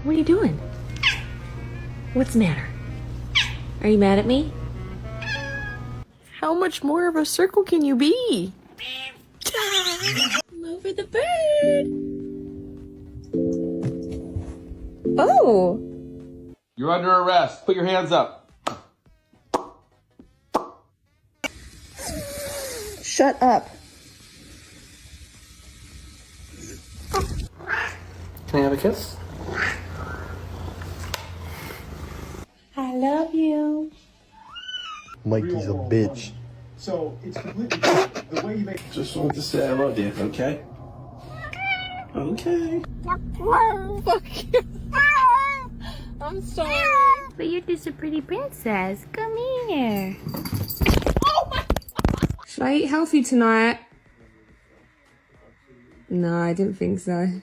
What are you doing? What's the matter? Are you mad at me? How much more of a circle can you be? Over the bird. Oh! You're under arrest. Put your hands up. Shut up. Can I have a kiss? I love you. Mikey's a bitch. So it's completely different. The way you make Just wanted to say I love you, okay? Okay. Fuck you. I'm sorry. But you're just a pretty princess. Come here. Should I eat healthy tonight? No, I didn't think so.